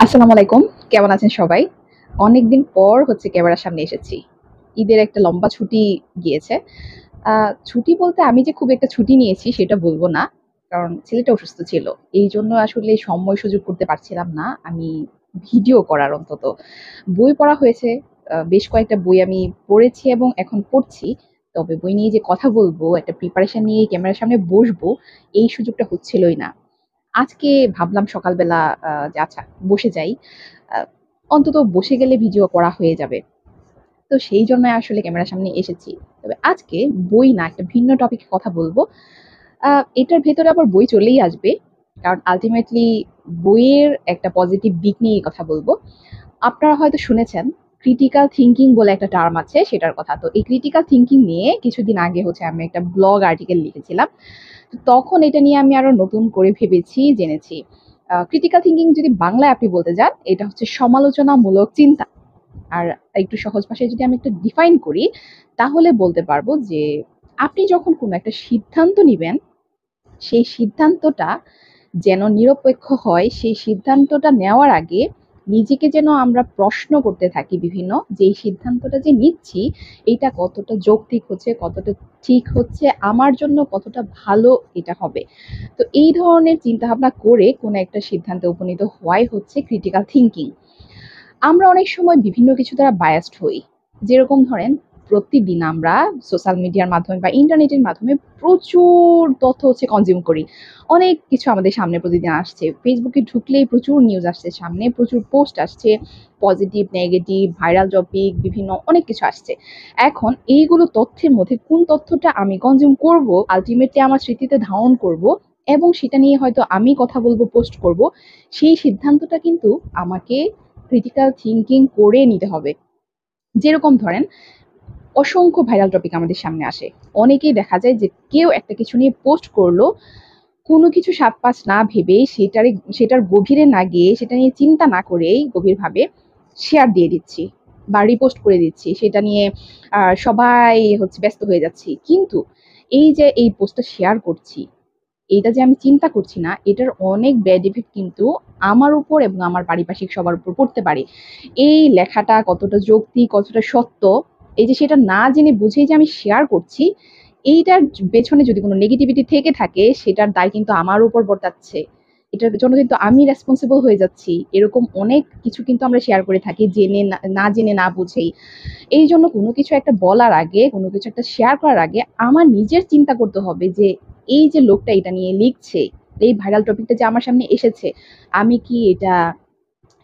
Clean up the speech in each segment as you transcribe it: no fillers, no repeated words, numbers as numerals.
আসসালামু আলাইকুম। কেমন আছেন সবাই? অনেকদিন পর ক্যামেরার সামনে এসেছি। ঈদের একটা লম্বা ছুটি গিয়েছে। আ ছুটি বলতে আমি যে খুব একটা ছুটি নিয়েছি সেটা বলব না। কারণ ছেলেটা অসুস্থ ছিল। এইজন্য আসলে সময় সুযোগ করতে পারছিলাম না আমি ভিডিও করার অন্তত। বই পড়া হয়েছে। বেশ কয়েকটা বই আমি পড়েছি এবং এখন পড়ছি। তবে বই নিয়ে যে কথা বলবো, একটা প্রিপারেশন নিয়ে ক্যামেরার সামনে বসবো, এই সুযোগটা হচ্ছিলই না। আজকে ভাবলাম সকালবেলা যে আচ্ছা বসে যাই। আ অন্তত বসে গেলে ভিডিও করা হয়ে যাবে। তো সেই জন্যই আসলে ক্যামেরার সামনে এসেছি। তবে আজকে বই না, একটা ভিন্ন টপিকে কথা বলব। আ এটার ভেতরে আবার বই চলেই আসবে। কারণ আল্টিমেটলি বইয়ের একটা পজিটিভ দিক নিয়েই কথা বলব। আপনারা হয়তো শুনেছেন ক্রিটিক্যাল থিংকিং বলে একটা টার্ম আছে সেটার কথা। তো এই ক্রিটিক্যাল থিংকিং নিয়ে কিছুদিন আগে আমি একটা ব্লগ আর্টিকেল লিখেছিলাম। তো তখন এটা নিয়ে আমি আরো নতুন করে ভেবেছি, জেনেছি। ক্রিটিক্যাল থিংকিং যদি বাংলায় আপনি বলতে যান, এটা হচ্ছে সমালোচনামূলক চিন্তা। আর একটু সহজ ভাষায় যদি আমি একটু ডিফাইন করি, তাহলে বলতে পারবো যে আপনি যখন কোনো একটা সিদ্ধান্ত নিবেন, সেই সিদ্ধান্তটা যেন নিরপেক্ষ হয়, সেই সিদ্ধান্তটা নেওয়ার আগে নিজেকে যেন আমরা প্রশ্ন করতে থাকি বিভিন্ন, যে এই সিদ্ধান্তটা যে নিচ্ছি, এইটা কতটা যৌক্তিক হচ্ছে, কতটা ঠিক হচ্ছে, আমার জন্য কতটা ভালো এটা হবে। তো এই ধরনের চিন্তাভাবনা করে কোনো একটা সিদ্ধান্তে উপনীত হওয়াই হচ্ছে ক্রিটিক্যাল থিংকিং। আমরা অনেক সময় বিভিন্ন কিছু দ্বারা বায়াসড হই। যেরকম ধরেন, প্রতিদিন আমরা সোশ্যাল মিডিয়ার মাধ্যমে বা ইন্টারনেটের মাধ্যমে প্রচুর তথ্য কনজিউম করি। অনেক কিছু আমাদের সামনে প্রতিদিন আসছে। ফেসবুকে ঢুকলেই প্রচুর নিউজ আসছে সামনে, প্রচুর পোস্ট আসছে, পজিটিভ, নেগেটিভ, ভাইরাল টপিক, বিভিন্ন অনেক কিছু আসছে। এখন এইগুলো তথ্যের মধ্যে কোন তথ্যটা আমি কনজিউম করব, আল্টিমেটলি আমার স্মৃতিতে ধারণ করব এবং সেটা নিয়ে হয়তো আমি কথা বলব, পোস্ট করব, সেই সিদ্ধান্তটা কিন্তু আমাকে ক্রিটিক্যাল থিংকিং করে নিতে হবে। যেরকম ধরেন, অসংখ্য ভাইরাল টপিক আমাদের সামনে আসে। অনেকেই দেখা যায় যে কেউ একটা কিছু নিয়ে পোস্ট করলো, কোনো কিছু সাবপাস না ভেবে, সেটার গভীরে না গিয়ে, সেটা নিয়ে চিন্তা না করেই গভীরভাবে শেয়ার দিয়ে দিচ্ছি বা রিপোস্ট করে দিচ্ছি। সেটা নিয়ে সবাই ব্যস্ত হয়ে যাচ্ছি। কিন্তু এই যে এই পোস্টটা শেয়ার করছি, এইটা যে আমি চিন্তা করছি না, এটার অনেক ব্যাড ইফেক্ট কিন্তু আমার উপর এবং আমার পারিপার্শ্বিক সবার উপর পড়তে পারে। এই লেখাটা কতটা যৌক্তিক, কতটা সত্য, এই যে সেটা না জেনে বুঝেই যে আমি শেয়ার করছি, এইটার পেছনে যদি কোনো নেগেটিভিটি থেকে থাকে, সেটার দায় কিন্তু আমার উপর বর্তাচ্ছে। এটার জন্য কিন্তু আমি রেসপন্সিবল হয়ে যাচ্ছি। এরকম অনেক কিছু কিন্তু আমরা শেয়ার করে থাকি জেনে না জেনে, না বুঝেই। এইজন্য কোনো কিছু একটা বলার আগে, কোনো কিছু একটা শেয়ার করার আগে আমার নিজের চিন্তা করতে হবে যে এই যে লোকটা এটা নিয়ে লিখছে, এই ভাইরাল টপিকটা যে আমার সামনে এসেছে, আমি কি এটা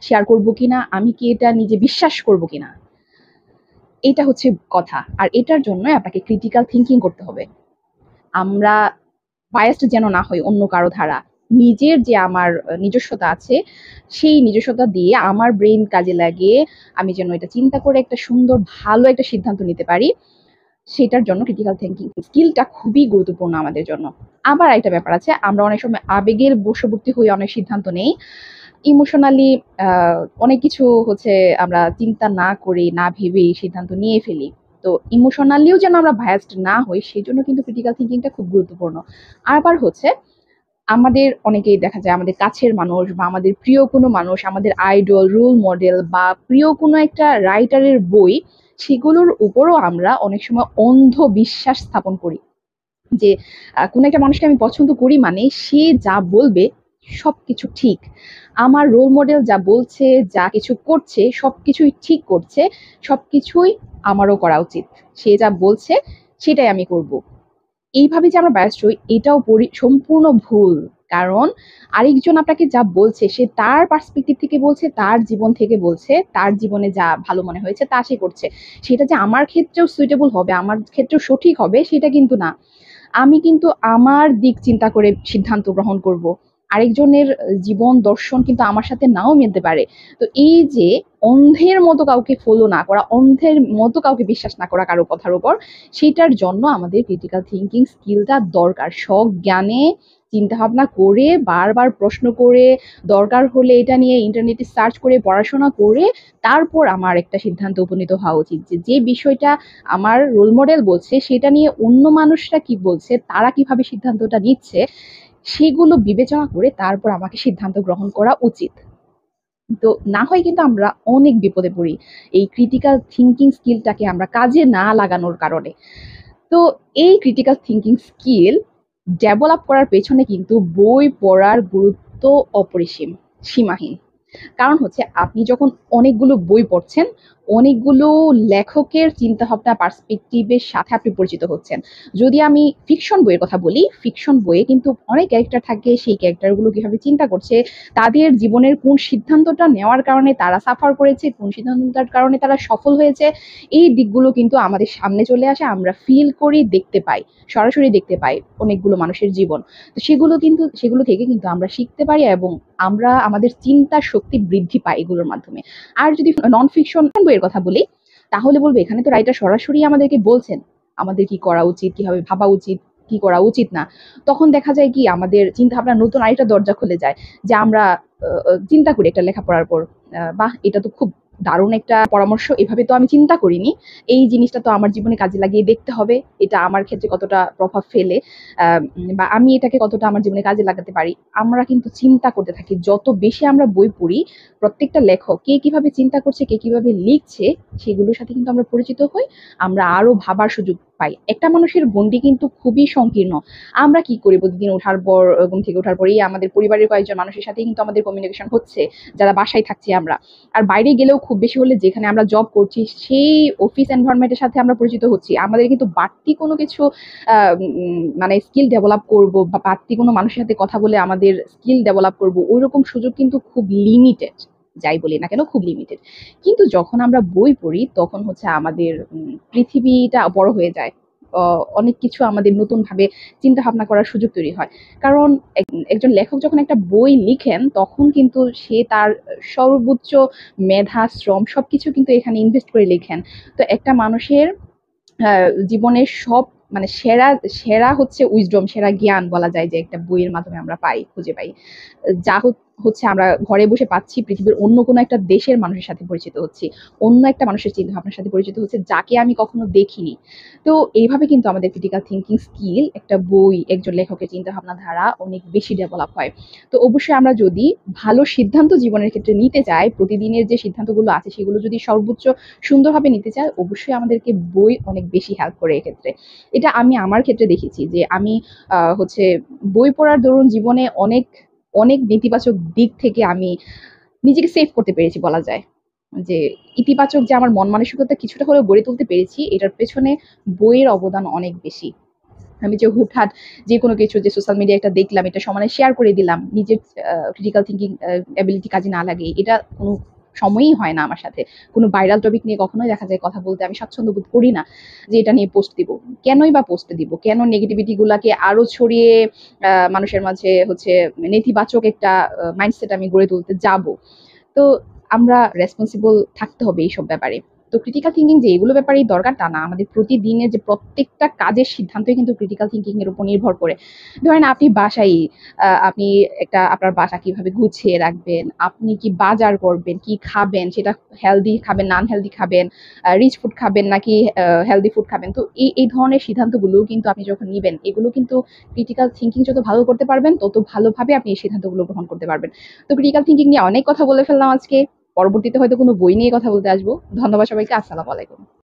শেয়ার করব কিনা, আমি কি এটা নিজে বিশ্বাস করব কিনা। এটা হচ্ছে কথা। আর এটার জন্য আপনাকে ক্রিটিক্যাল থিংকিং করতে হবে। আমরা বায়াসড যেন না হই অন্য কারো ধারা। নিজের যে আমার নিজস্বতা আছে, সেই নিজস্বতা দিয়ে আমার ব্রেইন কাজে লাগিয়ে আমি যেন এটা চিন্তা করে একটা সুন্দর ভালো একটা সিদ্ধান্ত নিতে পারি। সেটার জন্য ক্রিটিক্যাল থিংকিং স্কিলটা খুবই গুরুত্বপূর্ণ আমাদের জন্য। আবার একটা ব্যাপার আছে, আমরা অনেক সময় আবেগের বশবর্তী হয়ে অনেক সিদ্ধান্ত নেই। ইমোশনালি অনেক কিছু আমরা চিন্তা না করে, না ভেবেই সিদ্ধান্ত নিয়ে ফেলি। তো ইমোশনালিও যেন আমরা বায়াসড না হই, সেজন্য কিন্তু ক্রিটিক্যাল থিংকিংটা খুব গুরুত্বপূর্ণ। আবার আমাদের অনেকেই দেখা যায় আমাদের কাছের মানুষ বা আমাদের প্রিয় কোনো মানুষ, আমাদের আইডল, রোল মডেল বা প্রিয় কোনো একটা রাইটারের বই, সেগুলোর উপরও আমরা অনেক সময় অন্ধ বিশ্বাস স্থাপন করি। যে কোনো একটা মানুষকে আমি পছন্দ করি মানে সে যা বলবে সবকিছু ঠিক। আমার রোল মডেল যা বলছে, যা কিছু করছে সবকিছুই ঠিক করছে, সবকিছুই আমারও করা উচিত। সে যা বলছে সেটাই আমি করব। এইভাবে যে আমরা biased হই, এটাও সম্পূর্ণ ভুল। কারণ আরেকজন আপনাকে যা বলছে, সে তার পার্সপেক্টিভ থেকে বলছে, তার জীবন থেকে বলছে, তার জীবনে যা ভালো মনে হয়েছে তা সে করছে। সেটা যে আমার ক্ষেত্রেও সুইটেবল হবে, আমার ক্ষেত্রেও সঠিক হবে, সেটা কিন্তু না। আমি কিন্তু আমার দিক চিন্তা করে সিদ্ধান্ত গ্রহণ করব। আরেকজনের জীবন দর্শন কিন্তু আমার সাথে নাও মিলতে পারে। তো এই যে অন্ধের মতো কাউকে ফলো না করা, অন্ধের মতো কাউকে বিশ্বাস না করা কারো কথার উপর, সেটার জন্য আমাদের ক্রিটিক্যাল থিংকিং স্কিলটা দরকার। সজ্ঞানে চিন্তাভাবনা করে, বারবার প্রশ্ন করে, দরকার হলে এটা নিয়ে ইন্টারনেটে সার্চ করে, পড়াশোনা করে, তারপর আমার একটা সিদ্ধান্তে উপনীত হওয়া উচিত যে, যে বিষয়টা আমার রোল মডেল বলছে, সেটা নিয়ে অন্য মানুষরা কি বলছে, তারা কিভাবে সিদ্ধান্তটা নিচ্ছে, সেগুলো বিবেচনা করে তারপর আমাকে সিদ্ধান্ত গ্রহণ করা উচিত। তো না হয় কিন্তু আমরা অনেক বিপদে পড়ি এই ক্রিটিক্যাল থিঙ্কিং স্কিলটাকে আমরা কাজে না লাগানোর কারণে। তো এই ক্রিটিক্যাল থিঙ্কিং স্কিল ডেভেলপ করার পেছনে কিন্তু বই পড়ার গুরুত্ব অপরিসীম, সীমাহীন। কারণ হচ্ছে আপনি যখন অনেকগুলো বই পড়ছেন, অনেকগুলো লেখকের চিন্তাভাবনা পার্সপেক্টিভের সাথে আপনি পরিচিত হচ্ছেন। যদি আমি ফিকশন বইয়ের কথা বলি, ফিকশন বইয়ে কিন্তু অনেক ক্যারেক্টার থাকে, সেই ক্যারেক্টারগুলো কিভাবে চিন্তা করছে, তাদের জীবনের কোন সিদ্ধান্তটা নেওয়ার কারণে তারা সাফার করেছে, কোন সিদ্ধান্তটার কারণে তারা সফল হয়েছে, এই দিকগুলো কিন্তু আমাদের সামনে চলে আসে, আমরা ফিল করি, দেখতে পাই, সরাসরি দেখতে পাই অনেকগুলো মানুষের জীবন। তো সেগুলো থেকে কিন্তু আমরা শিখতে পারি এবং আমরা আমাদের চিন্তার শক্তি বৃদ্ধি পায় এগুলোর মাধ্যমে। আর যদি নন ফিকশন বইয়ের কথা বলি, তাহলে বলবো এখানে তো রাইটার সরাসরি আমাদেরকে বলছেন আমাদের কি করা উচিত, কিভাবে ভাবা উচিত, কি করা উচিত না। তখন দেখা যায় কি আমাদের চিন্তা ভাবনা নতুন আরেকটা দরজা খুলে যায়, যে আমরা চিন্তা করি একটা লেখা পড়ার পর, বাহ এটা তো খুব দারুণ একটা পরামর্শ, এভাবে তো আমি চিন্তা করিনি, এই জিনিসটা তো আমার জীবনে কাজে লাগিয়ে দেখতে হবে, এটা আমার ক্ষেত্রে কতটা প্রভাব ফেলে, বা আমি এটাকে কতটা আমার জীবনে কাজে লাগাতে পারি। আমরা কিন্তু চিন্তা করতে থাকি, যত বেশি আমরা বই পড়ি, প্রত্যেকটা লেখক কে কিভাবে চিন্তা করছে, কে কিভাবে লিখছে, সেগুলোর সাথে কিন্তু আমরা পরিচিত হই, আমরা আরো ভাবার সুযোগ পাই। একটা মানুষের গণ্ডি কিন্তু খুবই সংকীর্ণ। আমরা কি করি প্রতিদিন ওঠার পর, ঘুম থেকে ওঠার পরেই আমাদের পরিবারের কয়েকজন মানুষের সাথে কিন্তু আমাদের কমিউনিকেশন হচ্ছে, যারা বাসায় থাকছি আমরা। আর বাইরে গেলেও খুব বেশি হলে যেখানে আমরা জব করছি সেই অফিস এনভায়রনমেন্টের সাথে আমরা পরিচিত হচ্ছি। আমাদের কিন্তু বাড়তি কোনো কিছু মানে স্কিল ডেভেলপ করব বা বাড়তি কোনো মানুষের সাথে কথা বলে আমাদের স্কিল ডেভেলপ করব, ওইরকম সুযোগ কিন্তু খুব লিমিটেড। যাই বলি না কেন, খুব লিমিটেড। কিন্তু যখন আমরা বই পড়ি তখন হচ্ছে আমাদের পৃথিবীটা বড় হয়ে যায়। অনেক কিছু আমাদের নতুনভাবে চিন্তা ভাবনা করার সুযোগ তৈরি হয়। কারণ একজন লেখক যখন একটা বই লিখেন তখন কিন্তু সে তার সর্বোচ্চ মেধা, শ্রম সবকিছু কিন্তু এখানে ইনভেস্ট করে লিখেন। তো একটা মানুষের জীবনের সব মানে সেরা সেরা হচ্ছে উইজডম, সেরা জ্ঞান বলা যায় যে একটা বইয়ের মাধ্যমে আমরা পাই, খুঁজে পাই। যা হচ্ছে আমরা ঘরে বসে পাচ্ছি, পৃথিবীর অন্য কোনো একটা দেশের মানুষের সাথে পরিচিত হচ্ছি, অন্য একটা মানুষের চিন্তা ভাবনার সাথে পরিচিত হচ্ছে, যাকে আমি কখনো দেখিনি। তো এইভাবে কিন্তু আমাদের ক্রিটিক্যাল থিঙ্কিং স্কিল একটা বই, একজন লেখকের চিন্তা ভাবনা ধারা অনেক বেশি ডেভেলপ হয়। তো অবশ্যই আমরা যদি ভালো সিদ্ধান্ত জীবনের ক্ষেত্রে নিতে চাই, প্রতিদিনের যে সিদ্ধান্তগুলো আছে সেগুলো যদি সর্বোচ্চ সুন্দরভাবে নিতে চাই, অবশ্যই আমাদেরকে বই অনেক বেশি হেল্প করে এক্ষেত্রে। এটা আমি আমার ক্ষেত্রে দেখেছি যে আমি হচ্ছে বই পড়ার দরুন জীবনে অনেক অনেক নেতিবাচক দিক থেকে আমি নিজেকে সেভ করতে পেরেছি বলা যায়। যে ইতিবাচক যে আমার মন মানসিকতা কিছুটা হলেও গড়ে তুলতে পেরেছি, এটার পেছনে বইয়ের অবদান অনেক বেশি। আমি যে হুটহাট যে কোনো কিছু যে সোশ্যাল মিডিয়া একটা দেখলাম, এটা সমানে শেয়ার করে দিলাম, নিজের ক্রিটিক্যাল থিঙ্কিং এবিলিটি কাজে না লাগে, এটা কোনো সময়ই হয় না আমার সাথে। কোনো ভাইরাল টপিক নিয়ে কখনোই দেখা যায় কথা বলতে আমি স্বাচ্ছন্দ্য বোধ করি না, যে এটা নিয়ে পোস্ট দিব। কেনই বা পোস্ট দিব? কেন নেগেটিভিটি গুলাকে আরো ছড়িয়ে মানুষের মাঝে হচ্ছে নেতিবাচক একটা মাইন্ডসেট আমি গড়ে তুলতে যাব? তো আমরা রেসপন্সিবল থাকতে হবে এইসব ব্যাপারে। তো ক্রিটিক্যাল থিঙ্কিং যে এগুলো ব্যাপারেই দরকার তা না। আমাদের প্রতিদিনের যে প্রত্যেকটা কাজের সিদ্ধান্তই কিন্তু ক্রিটিক্যাল থিঙ্কিং এর উপর নির্ভর করে। ধরেন আপনি বাসায় আপনি একটা আপনার বাসা কিভাবে গুছিয়ে রাখবেন, আপনি কি বাজার করবেন, কি খাবেন, সেটা হেলদি খাবেন, নন হেলদি খাবেন, রিচ ফুড খাবেন নাকি হেলদি ফুড খাবেন। তো এই ধরনের সিদ্ধান্তগুলো কিন্তু আপনি যখন নিবেন, এগুলো কিন্তু ক্রিটিক্যাল থিঙ্কিং যত ভালো করতে পারবেন, তত ভালোভাবে আপনি এই সিদ্ধান্তগুলো গ্রহণ করতে পারবেন। তো ক্রিটিক্যাল থিঙ্কিং নিয়ে অনেক কথা বলে ফেললাম আজকে। পরবর্তীতে হয়তো কোনো বই নিয়ে কথা বলতে আসবো। ধন্যবাদ সবাইকে। আসসালামু আলাইকুম।